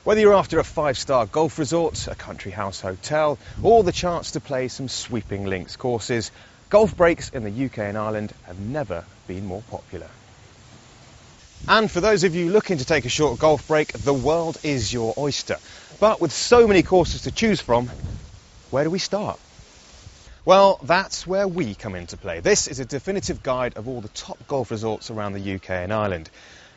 Whether you're after a 5-star golf resort, a country house hotel, or the chance to play some sweeping links courses, golf breaks in the UK and Ireland have never been more popular. And for those of you looking to take a short golf break, the world is your oyster. But with so many courses to choose from, where do we start? Well, that's where we come into play. This is a definitive guide of all the top golf resorts around the UK and Ireland.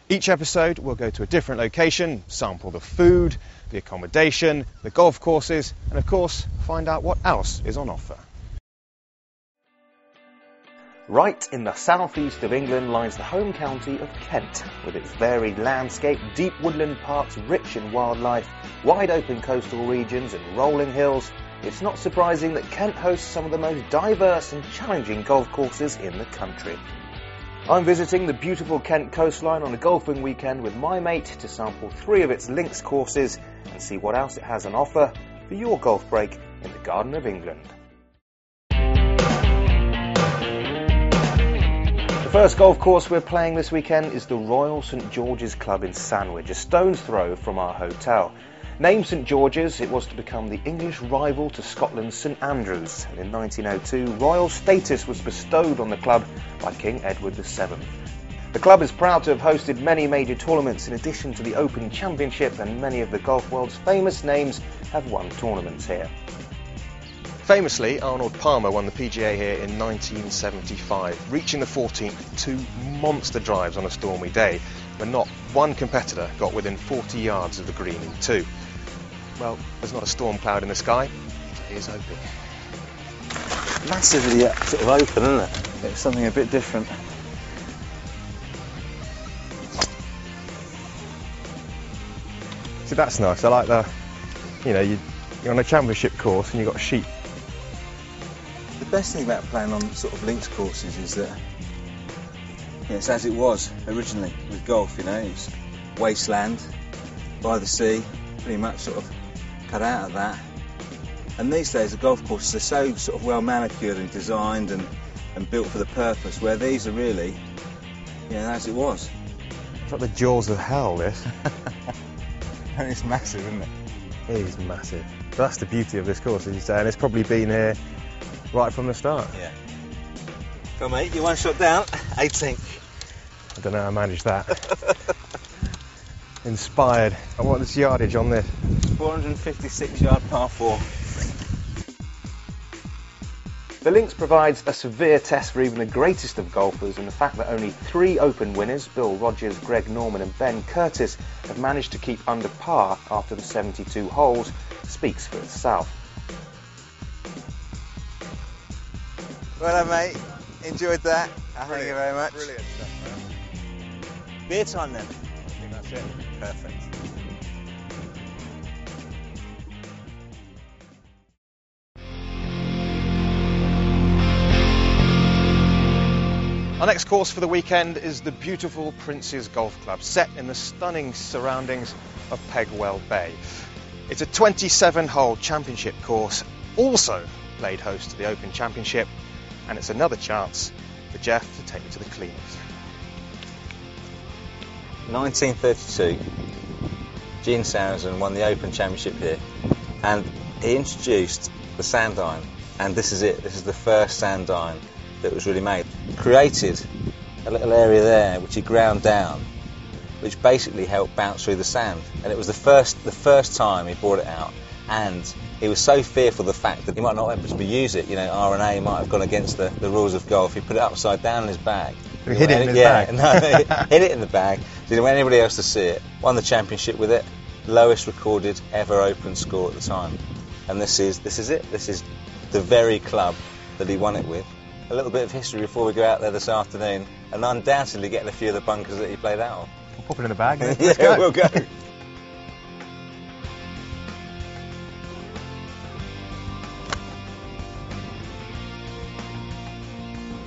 Each episode we'll go to a different location, sample the food, the accommodation, the golf courses, and of course find out what else is on offer. Right in the southeast of England lies the home county of Kent, with its varied landscape, deep woodland parks rich in wildlife, wide open coastal regions and rolling hills. It's not surprising that Kent hosts some of the most diverse and challenging golf courses in the country. I'm visiting the beautiful Kent coastline on a golfing weekend with my mate to sample 3 of its links courses and see what else it has on offer for your golf break in the Garden of England. The first golf course we're playing this weekend is the Royal St George's Club in Sandwich, a stone's throw from our hotel. Named St George's, it was to become the English rival to Scotland's St Andrews, and in 1902 royal status was bestowed on the club by King Edward VII. The club is proud to have hosted many major tournaments in addition to the Open Championship, and many of the golf world's famous names have won tournaments here. Famously, Arnold Palmer won the PGA here in 1975, reaching the 14th with 2 monster drives on a stormy day, when not one competitor got within 40 yards of the green in 2. Well, there's not a storm cloud in the sky, so here's hoping. Massively sort of open, isn't it? It's something a bit different. See, that's nice. I like the, you're on a championship course and you've got a sheep. The best thing about playing on sort of links courses is that it's as it was originally with golf, it's wasteland by the sea, pretty much sort of cut out of that. And these days the golf courses are so sort of well manicured and designed and built for the purpose, where these are really, as it was. It's like the jaws of hell, this. And it's massive, isn't it? It is massive. But that's the beauty of this course, as you say, and it's probably been here right from the start. Yeah. Come on, mate, you're 1 shot down, 18th. I don't know how I managed that. Inspired. I want this yardage on this. 456 yard par 4. The links provides a severe test for even the greatest of golfers, and the fact that only 3 Open winners, Bill Rogers, Greg Norman and Ben Curtis, have managed to keep under par after the 72 holes speaks for itself. Well done, mate. Enjoyed that. Thank you very much. Brilliant stuff, man. Beer time then. I think that's it. Perfect. Our next course for the weekend is the beautiful Prince's Golf Club, set in the stunning surroundings of Pegwell Bay. It's a 27-hole championship course, also played host to the Open Championship, and it's another chance for Jeff to take me to the cleaners. 1932, Gene Sarazen won the Open Championship here, and he introduced the sand iron, and this is it. This is the first sand iron that was really made. Created a little area there which he ground down, which basically helped bounce through the sand, and it was the first time he brought it out, and he was so fearful of the fact that he might not be able to use it, R&A might have gone against the rules of golf. He put it upside down in his bag. He hid it in his bag? No, hid it in the bag. Didn't want anybody else to see it. Won the championship with it. Lowest recorded ever Open score at the time. And this is it. This is the very club that he won it with. A little bit of history before we go out there this afternoon, and undoubtedly getting a few of the bunkers that he played out on. We'll pop it in the bag. Yeah, go. We'll go.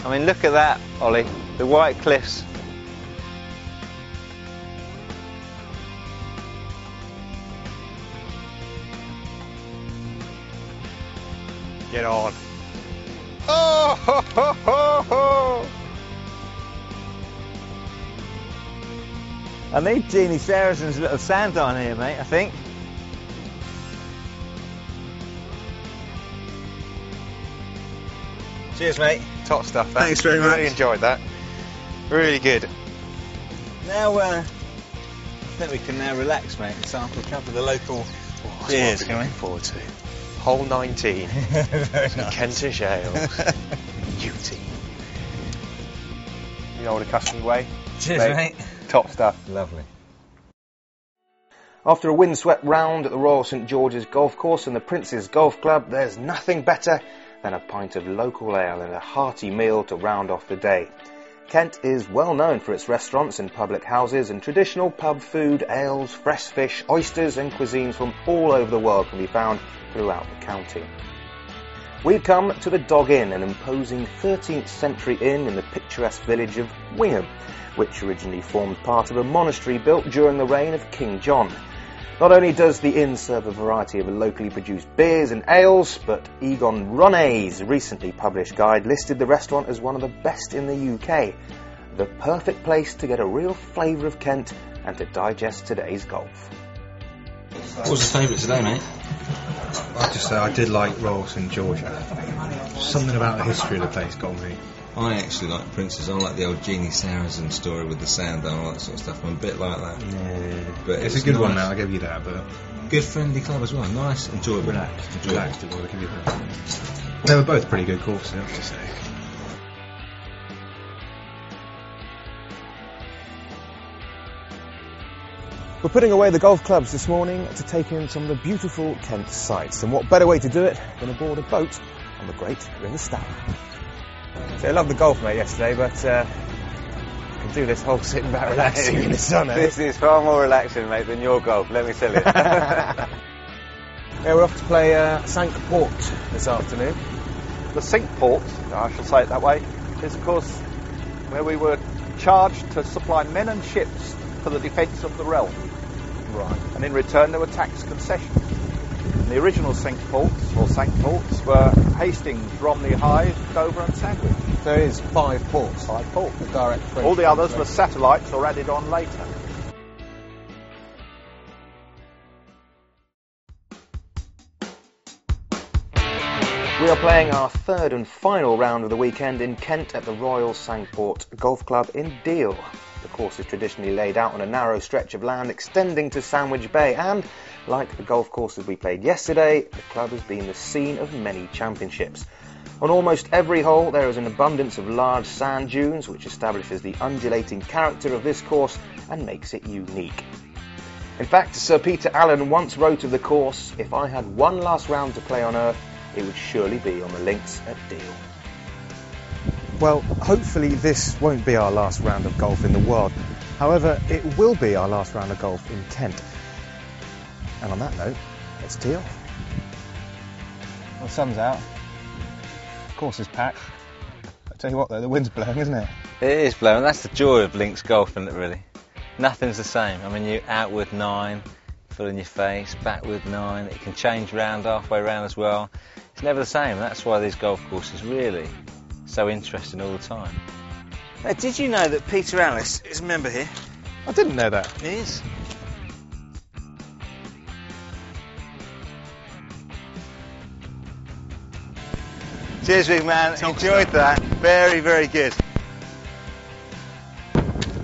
I mean, look at that, Ollie. The white cliffs. Get on. Oh, ho, ho, ho, ho. I need Jeannie Saracen's little sand on here, mate, I think. Cheers, mate. Top stuff. Thanks very much. Really enjoyed that. Really good. Now, I think we can now relax, mate, and sample a couple of the local beers, can we? Looking forward to. Hole 19. Very Some nice. Kentish ale. Beauty. The old accustomed way. Cheers, mate. Top stuff. Lovely. After a windswept round at the Royal St George's Golf Course and the Prince's Golf Club, there's nothing better than a pint of local ale and a hearty meal to round off the day. Kent is well known for its restaurants and public houses, and traditional pub food, ales, fresh fish, oysters and cuisines from all over the world can be found throughout the county. We've come to the Dog Inn, an imposing 13th century inn in the picturesque village of Wingham, which originally formed part of a monastery built during the reign of King John. Not only does the inn serve a variety of locally produced beers and ales, but Egon Ronay's recently published guide listed the restaurant as one of the best in the UK. The perfect place to get a real flavour of Kent and to digest today's golf. What was your favourite today, mate? I have to say I did like Royal St George. Something about the history of the place got me. I actually like Prince's. I like the old Jeannie Saracen story with the sand and all that sort of stuff. I'm a bit like that. Yeah. But It's a good one now, I'll give you that, but Good friendly club as well. Nice, enjoyable. relaxed. Enjoyable. Relaxed, it was, I'll give you that. They were both pretty good courses, I have to say. We're putting away the golf clubs this morning to take in some of the beautiful Kent sights, and what better way to do it than aboard a boat on the Great River Stour. So I loved the golf, mate, yesterday, but I can do this whole sitting back relaxing in the sun. This is far more relaxing, mate, than your golf, let me tell you. Yeah, we're off to play Cinque Port this afternoon. The Cinque Port, I shall say it that way, is of course where we were charged to supply men and ships for the defence of the realm. Right. And in return there were tax concessions. And the original Cinque Ports, or Cinque Ports, were Hastings, Romney, Hythe, Dover and Sandwich. There is 5 ports. 5 ports. The direct French All the others were translation. satellites or added on later. We are playing our third and final round of the weekend in Kent at the Royal Cinque Port Golf Club in Deal. The course is traditionally laid out on a narrow stretch of land extending to Sandwich Bay, and, like the golf courses we played yesterday, the club has been the scene of many championships. On almost every hole there is an abundance of large sand dunes, which establishes the undulating character of this course and makes it unique. In fact, Sir Peter Allen once wrote of the course, "If I had one last round to play on Earth, it would surely be on the links at Deal." Well, hopefully this won't be our last round of golf in the world. However, it will be our last round of golf in Kent. And on that note, let's tee off. Well, the sun's out. The course is packed. I tell you what though, the wind's blowing, isn't it? It is blowing. That's the joy of links golf, isn't it, really? Nothing's the same. I mean, you outward 9, full in your face, backward 9. It can change round, halfway round as well. It's never the same. That's why these golf courses really so interesting all the time. Now, did you know that Peter Allis is a member here? I didn't know that. He is. Cheers, big man. Enjoyed that. Very, very good.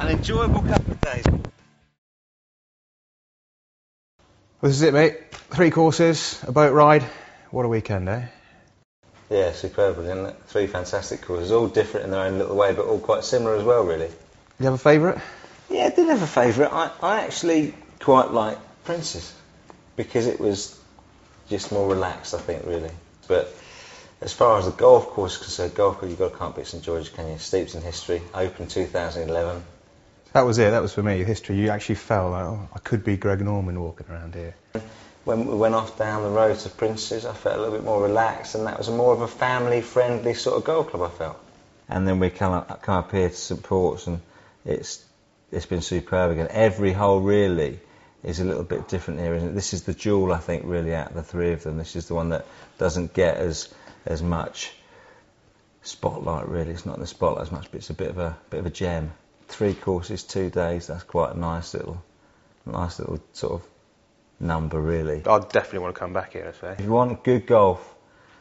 An enjoyable couple of days. Well, this is it, mate. 3 courses, a boat ride. What a weekend, eh? Yeah, superb, isn't it? 3 fantastic courses, all different in their own little way, but all quite similar as well, really. You have a favourite? Yeah, I did have a favourite. I actually quite like Prince's because it was just more relaxed, I think, really. But as far as the golf course is concerned, golf course, you can't beat St George's, can you? Steeped in history, open 2011. That was it, that was for me, history. You actually felt like, oh, I could be Greg Norman walking around here. When we went off down the road to Prince's, I felt a little bit more relaxed, and that was more of a family-friendly sort of golf club, I felt. And then we come up here to St Port's, and it's been superb again. Every hole really is a little bit different here, isn't it? This is the jewel, I think, really, out of the 3 of them. This is the one that doesn't get as much spotlight, really. It's not in the spotlight as much, but it's a bit of a gem. 3 courses, 2 days. That's quite a nice little sort of number, really. I'd definitely want to come back here, I say. If you want good golf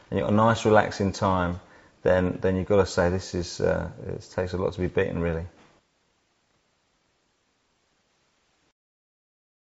and you've got a nice, relaxing time, then you've got to say this is it takes a lot to be beaten, really.